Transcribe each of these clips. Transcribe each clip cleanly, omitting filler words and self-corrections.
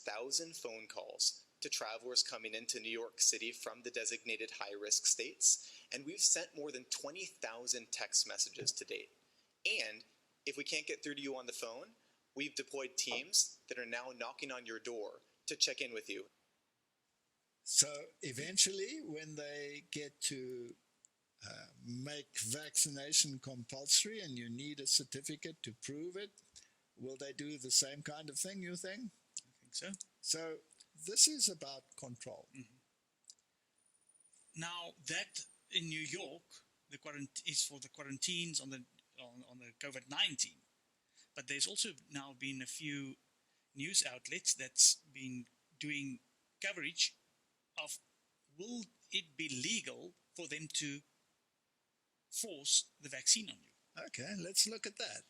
1,000 phone calls to travelers coming into New York City from the designated high-risk states, and we've sent more than 20,000 text messages to date. And if we can't get through to you on the phone, we've deployed teams that are now knocking on your door to check in with you. So eventually, when they get to make vaccination compulsory and you need a certificate to prove it, will they do the same kind of thing, you think? I think so. So this is about control. Mm-hmm. Now that in New York, the is for the quarantines on the COVID-19, but there's also now been a few news outlets that's been doing coverage of will it be legal for them to force the vaccine on you. Okay, let's look at that.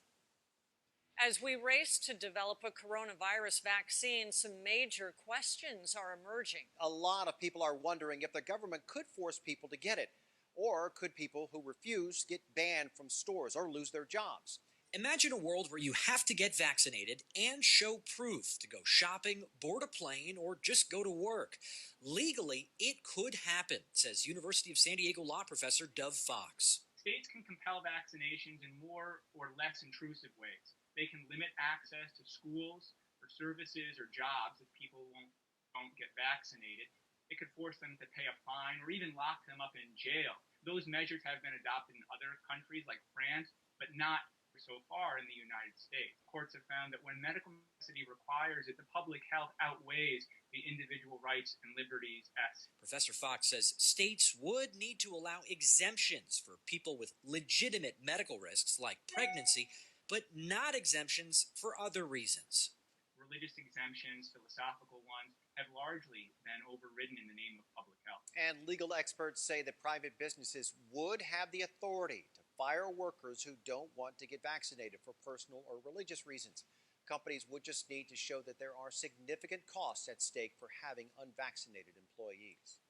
As we race to develop a coronavirus vaccine, some major questions are emerging. A lot of people are wondering if the government could force people to get it, or could people who refuse get banned from stores or lose their jobs. Imagine a world where you have to get vaccinated and show proof to go shopping, board a plane, or just go to work. Legally, it could happen, says University of San Diego law professor Dov Fox. States can compel vaccinations in more or less intrusive ways. They can limit access to schools or services or jobs if people don't get vaccinated. It could force them to pay a fine or even lock them up in jail. Those measures have been adopted in other countries like France, but not so far in the United States. Courts have found that when medical necessity requires it, the public health outweighs the individual rights and liberties at stake. Professor Fox says states would need to allow exemptions for people with legitimate medical risks like pregnancy, but not exemptions for other reasons. Religious exemptions, philosophical ones, have largely been overridden in the name of public health. And legal experts say that private businesses would have the authority to fire workers who don't want to get vaccinated for personal or religious reasons. Companies would just need to show that there are significant costs at stake for having unvaccinated employees.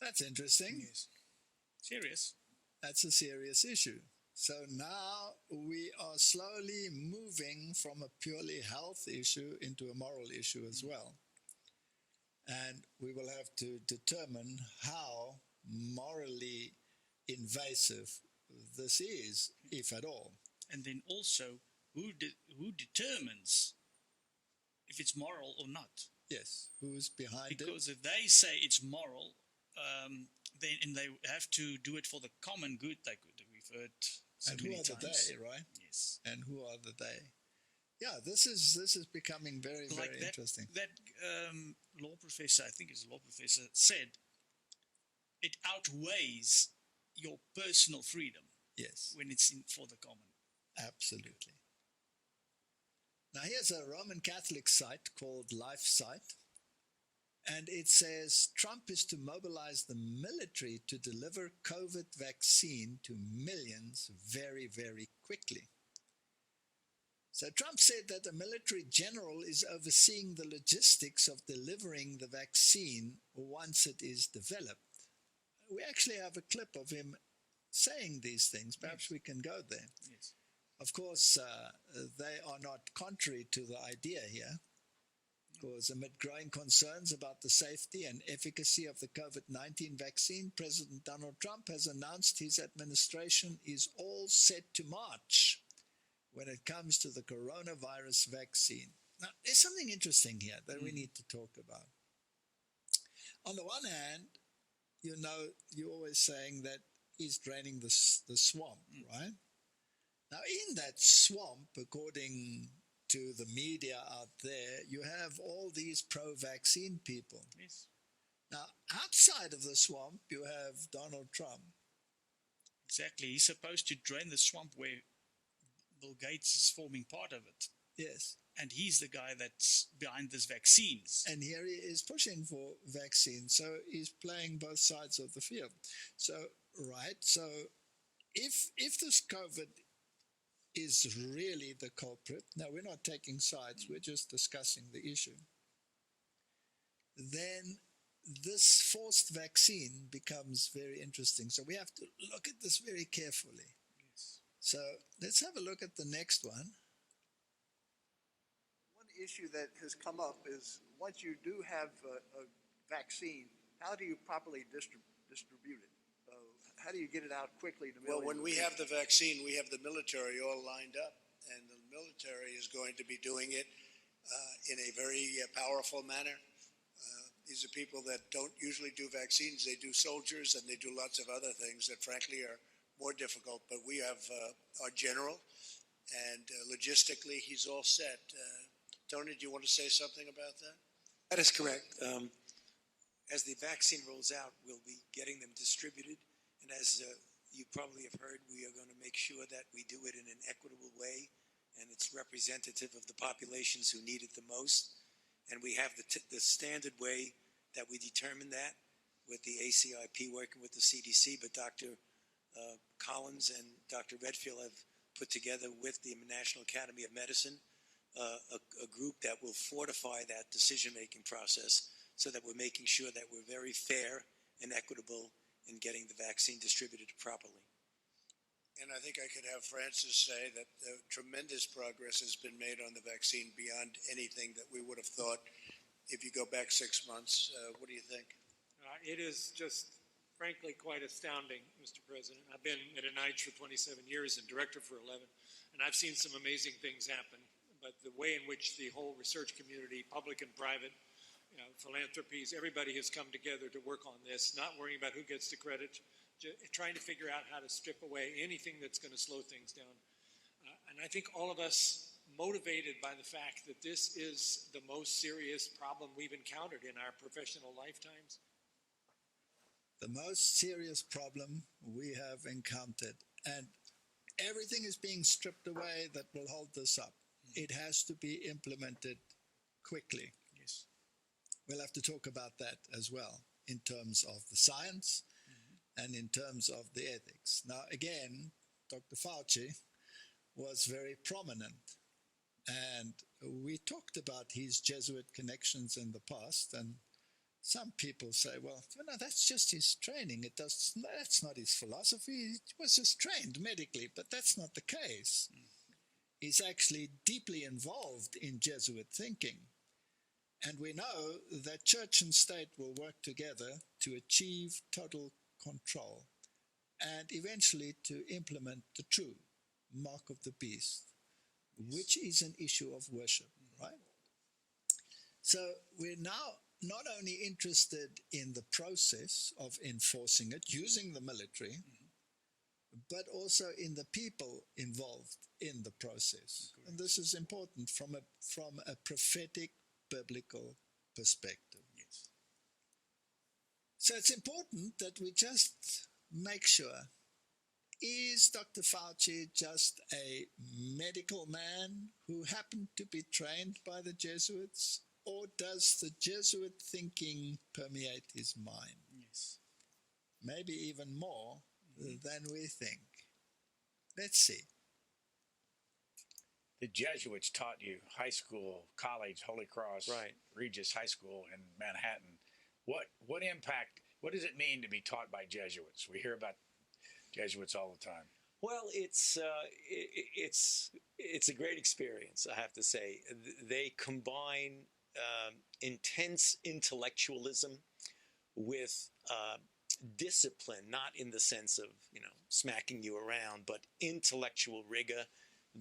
That's interesting. Yes. Serious. That's a serious issue. So now we are slowly moving from a purely health issue into a moral issue as well. And we will have to determine how morally invasive this is, if at all. And then also, who determines if it's moral or not? Yes, who's behind it? Because if they say it's moral, then they have to do it for the common good. We've heard so and many who are times. the they, right? Yes. And who are the they? Yeah, this is becoming very, like very interesting. That law professor, I think it's a law professor, said it outweighs your personal freedom. Yes. When it's for the common. Absolutely. Now here's a Roman Catholic site called LifeSite, and it says Trump is to mobilize the military to deliver COVID vaccine to millions very, very quickly. So Trump said that the military general is overseeing the logistics of delivering the vaccine once it is developed. We actually have a clip of him saying these things. Perhaps we can go there. Yes. Of course, they are not contrary to the idea here, because amid growing concerns about the safety and efficacy of the COVID-19 vaccine, President Donald Trump has announced his administration is all set to march when it comes to the coronavirus vaccine. Now, there's something interesting here that we need to talk about. On the one hand, you know, you're always saying that he's draining the swamp, right? Now, in that swamp, according to the media out there, you have all these pro-vaccine people. Yes. Now, outside of the swamp, you have Donald Trump. Exactly. He's supposed to drain the swamp where Bill Gates is forming part of it. Yes. And he's the guy that's behind these vaccines. And here he is pushing for vaccines. So he's playing both sides of the field. So, right. So if this COVID is really the culprit, now we're not taking sides, we're just discussing the issue, then this forced vaccine becomes very interesting. So we have to look at this very carefully. Yes. So let's have a look at the next one. One issue that has come up is once you do have a vaccine, how do you properly distribute it? How do you get it out quickly to Well, millions? when we have the vaccine, we have the military all lined up, and the military is going to be doing it in a very powerful manner. These are people that don't usually do vaccines. They do soldiers, and they do lots of other things that, frankly, are more difficult. But we have our general, and logistically, he's all set. Tony, do you want to say something about that? That is correct. As the vaccine rolls out, we'll be getting them distributed. And as you probably have heard, we are going to make sure that we do it in an equitable way, and it's representative of the populations who need it the most. And we have the standard way that we determine that with the ACIP working with the CDC, but Dr. Collins and Dr. Redfield have put together with the National Academy of Medicine a group that will fortify that decision-making process so that we're making sure that we're very fair and equitable in getting the vaccine distributed properly. And I think I could have Francis say that tremendous progress has been made on the vaccine beyond anything that we would have thought if you go back 6 months. What do you think? It is just, frankly, quite astounding, Mr. President. I've been at NIH for 27 years and director for 11, and I've seen some amazing things happen. But the way in which the whole research community, public and private, philanthropies, everybody has come together to work on this, not worrying about who gets the credit, trying to figure out how to strip away anything that's going to slow things down. And I think all of us, motivated by the fact that this is the most serious problem we've encountered in our professional lifetimes. The most serious problem we have encountered, and everything is being stripped away that will hold this up. It has to be implemented quickly. Yes. We'll have to talk about that as well in terms of the science and in terms of the ethics. Now, again, Dr. Fauci was very prominent, and we talked about his Jesuit connections in the past, and some people say, well, no, that's just his training. That's not his philosophy. He was just trained medically, but that's not the case. He's actually deeply involved in Jesuit thinking. And we know that church and state will work together to achieve total control and eventually to implement the true mark of the beast, which is an issue of worship, right? So we're now not only interested in the process of enforcing it, using the military, but also in the people involved in the process. And this is important from a prophetic biblical perspective. Yes. So it's important that we just make sure, is Dr. Fauci just a medical man who happened to be trained by the Jesuits, or does the Jesuit thinking permeate his mind? Yes. Maybe even more than we think. Let's see. The Jesuits taught you high school, college, Holy Cross, Right. Regis High School in Manhattan. What impact, what does it mean to be taught by Jesuits? We hear about Jesuits all the time. Well, it's a great experience, I have to say. They combine intense intellectualism with discipline, not in the sense of, smacking you around, but intellectual rigor,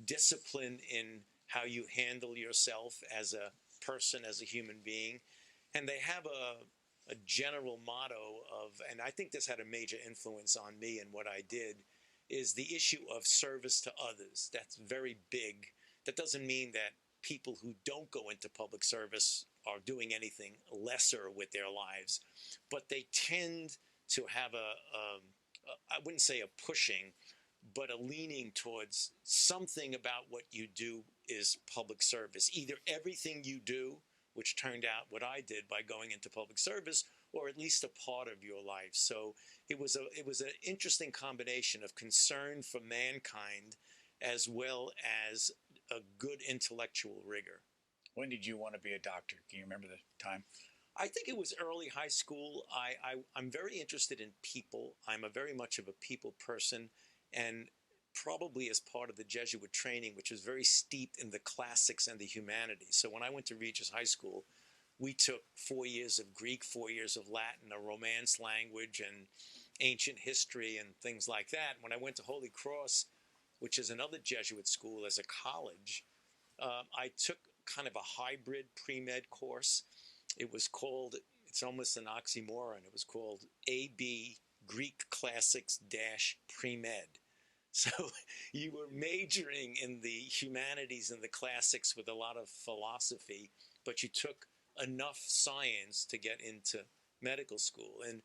discipline in how you handle yourself as a person, as a human being. And they have a general motto of, and I think this had a major influence on me and what I did, is the issue of service to others. That's very big. That doesn't mean that people who don't go into public service are doing anything lesser with their lives, but they tend to have I wouldn't say a pushing, but a leaning towards something about what you do is public service. Either everything you do, which turned out what I did by going into public service, or at least a part of your life. So it was an interesting combination of concern for mankind as well as a good intellectual rigor. When did you want to be a doctor? Can you remember the time? I think it was early high school. I'm very interested in people. I'm very much of a people person. And probably as part of the Jesuit training, which was very steeped in the classics and the humanities. So when I went to Regis High School, we took 4 years of Greek, 4 years of Latin, a Romance language, and ancient history and things like that. When I went to Holy Cross, which is another Jesuit school, as a college, I took kind of a hybrid pre-med course. It was called, it's almost an oxymoron, it was called AB Greek Classics Pre-Med. So you were majoring in the humanities and the classics with a lot of philosophy, but you took enough science to get into medical school. And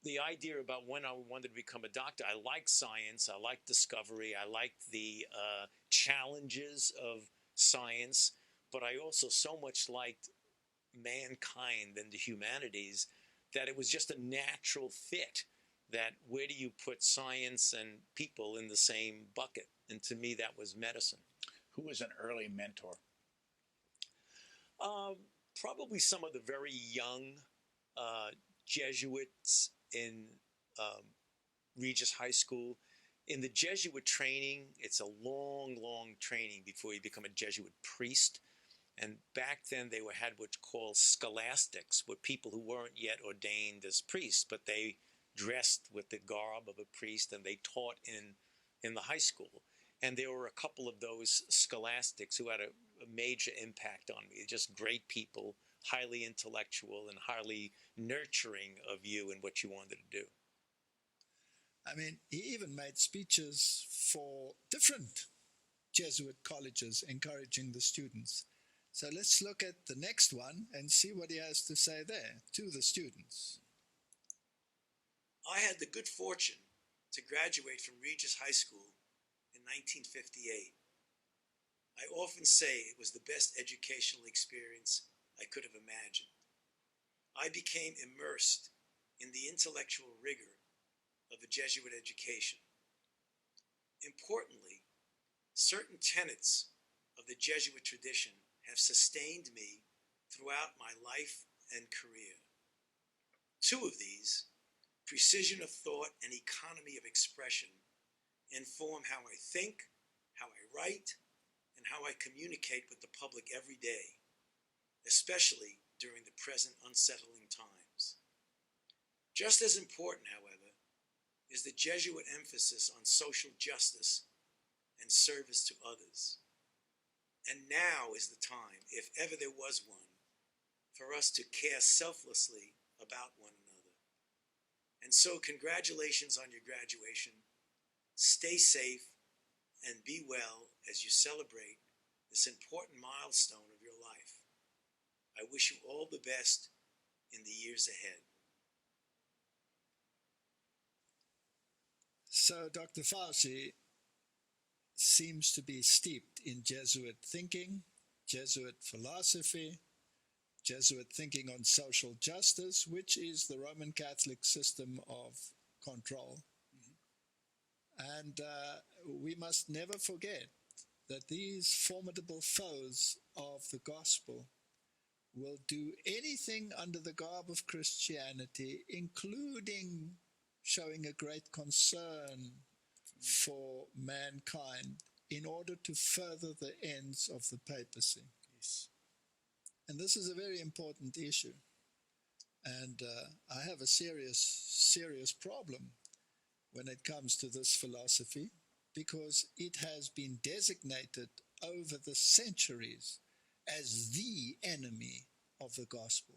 the idea about when I wanted to become a doctor, I liked science, I liked discovery, I liked the challenges of science, but I also so much liked mankind and the humanities that it was just a natural fit. That where do you put science and people in the same bucket? And to me, that was medicine. Who was an early mentor? Probably some of the very young Jesuits in Regis High School. In the Jesuit training, it's a long, long training before you become a Jesuit priest. And back then they had what's called scholastics, were people who weren't yet ordained as priests, but they dressed with the garb of a priest and they taught in the high school. And there were a couple of those scholastics who had a major impact on me. Just great people, highly intellectual and highly nurturing of you and what you wanted to do. I mean, he even made speeches for different Jesuit colleges encouraging the students. So let's look at the next one and see what he has to say there to the students. I had the good fortune to graduate from Regis High School in 1958. I often say it was the best educational experience I could have imagined. I became immersed in the intellectual rigor of a Jesuit education. Importantly, certain tenets of the Jesuit tradition have sustained me throughout my life and career. Two of these, precision of thought and economy of expression, inform how I think, how I write, and how I communicate with the public every day, especially during the present unsettling times. Just as important, however, is the Jesuit emphasis on social justice and service to others. And now is the time, if ever there was one, for us to care selflessly about one another. And so congratulations on your graduation. Stay safe and be well as you celebrate this important milestone of your life. I wish you all the best in the years ahead. So Dr. Fauci seems to be steeped in Jesuit thinking, Jesuit philosophy, Jesuit thinking on social justice, which is the Roman Catholic system of control. And we must never forget that these formidable foes of the gospel will do anything under the garb of Christianity, including showing a great concern for mankind in order to further the ends of the papacy. Yes. And this is a very important issue. And I have a serious problem when it comes to this philosophy, because it has been designated over the centuries as the enemy of the gospel.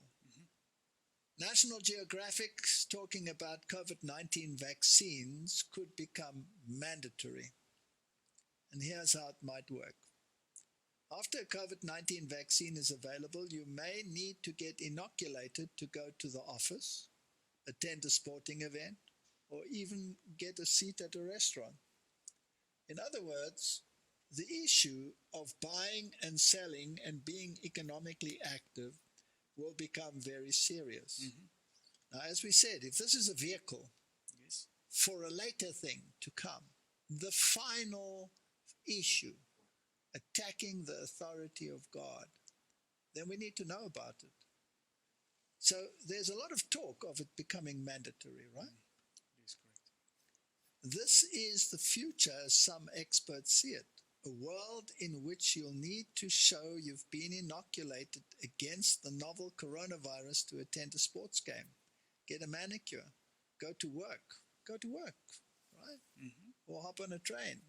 National Geographic's talking about COVID-19 vaccines could become mandatory. And here's how it might work. After a COVID-19 vaccine is available, you may need to get inoculated to go to the office, attend a sporting event, or even get a seat at a restaurant. In other words, the issue of buying and selling and being economically active will become very serious. Now, as we said, if this is a vehicle for a later thing to come, the final issue, attacking the authority of God, then we need to know about it. So there's a lot of talk of it becoming mandatory, right? Yes, correct. This is the future as some experts see it. A world in which you'll need to show you've been inoculated against the novel coronavirus to attend a sports game, get a manicure, go to work, right? Mm-hmm. Or hop on a train.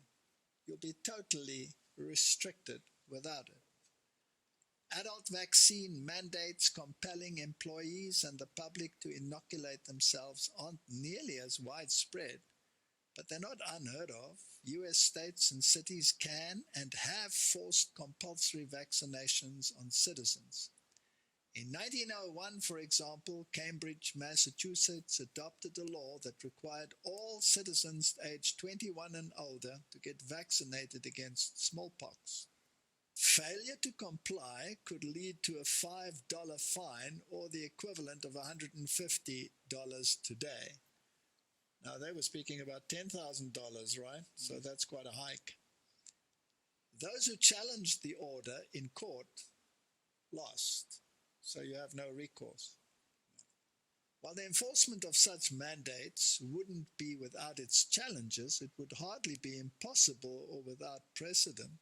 You'll be totally restricted without it. Adult vaccine mandates compelling employees and the public to inoculate themselves aren't nearly as widespread, but they're not unheard of. US states and cities can and have forced compulsory vaccinations on citizens. In 1901, for example, Cambridge, Massachusetts adopted a law that required all citizens aged 21 and older to get vaccinated against smallpox. Failure to comply could lead to a $5 fine or the equivalent of $150 today. Now, they were speaking about $10,000, right? So that's quite a hike. Those who challenged the order in court lost, so you have no recourse. While the enforcement of such mandates wouldn't be without its challenges, it would hardly be impossible or without precedent.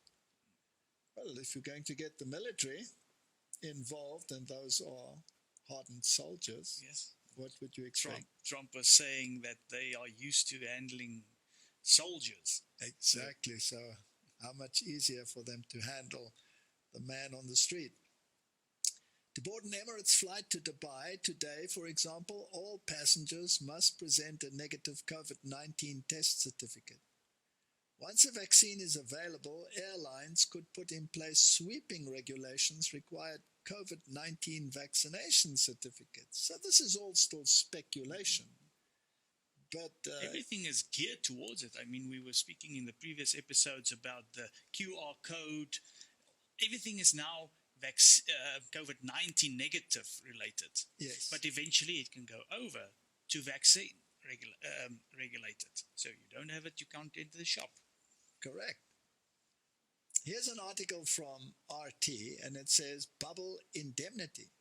Well, if you're going to get the military involved, and those are hardened soldiers, yes, what would you expect? Trump was saying that they are used to handling soldiers. Exactly. So how much easier for them to handle the man on the street? To board an Emirates flight to Dubai today, for example, all passengers must present a negative COVID-19 test certificate. Once a vaccine is available, airlines could put in place sweeping regulations required COVID-19 vaccination certificates. So this is all still speculation. But everything is geared towards it. I mean, we were speaking in the previous episodes about the QR code. Everything is now COVID-19 negative related. Yes. But eventually it can go over to vaccine regulated. So you don't have it, you can't enter the shop. Correct. Here's an article from RT, and it says, bubble indemnity.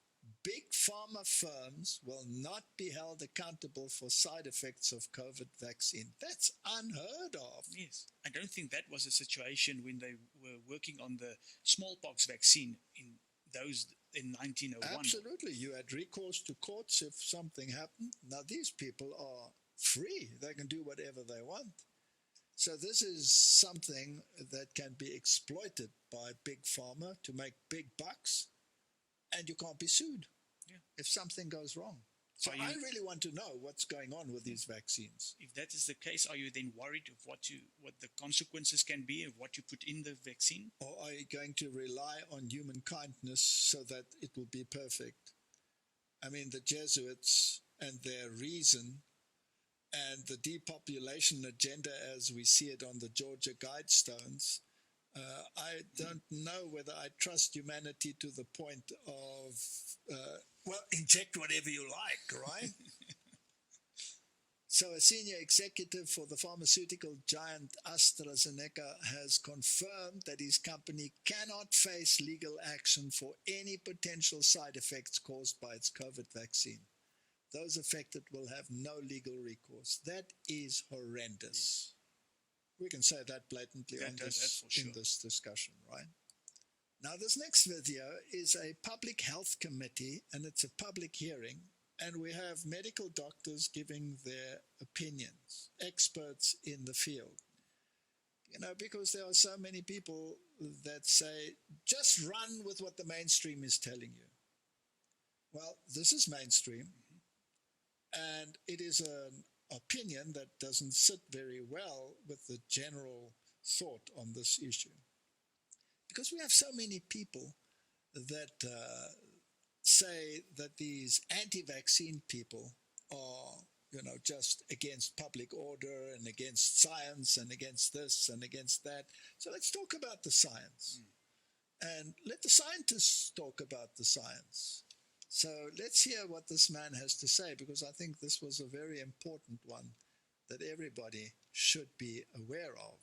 Big pharma firms will not be held accountable for side effects of COVID vaccine. That's unheard of. Yes. I don't think that was a situation when they were working on the smallpox vaccine in 1901. Absolutely. You had recourse to courts if something happened. Now, these people are free. They can do whatever they want. So this is something that can be exploited by big pharma to make big bucks, and you can't be sued if something goes wrong. So I really want to know what's going on with these vaccines. If that is the case, are you then worried of what the consequences can be of what you put in the vaccine? Or are you going to rely on human kindness so that it will be perfect? I mean, the Jesuits and their reason and the depopulation agenda as we see it on the Georgia Guidestones, I don't know whether I trust humanity to the point of, inject whatever you like, right? So a senior executive for the pharmaceutical giant AstraZeneca has confirmed that his company cannot face legal action for any potential side effects caused by its COVID vaccine. Those affected will have no legal recourse. That is horrendous. We can say that blatantly in this discussion, right? Now, this next video is a public health committee, and it's a public hearing, and we have medical doctors giving their opinions, experts in the field. You know, because there are so many people that say, just run with what the mainstream is telling you. Well, this is mainstream. And it is an opinion that doesn't sit very well with the general thought on this issue. Because we have so many people that say that these anti-vaccine people are, just against public order and against science and against this and against that. So let's talk about the science. And let the scientists talk about the science. So let's hear what this man has to say, because I think this was a very important one that everybody should be aware of.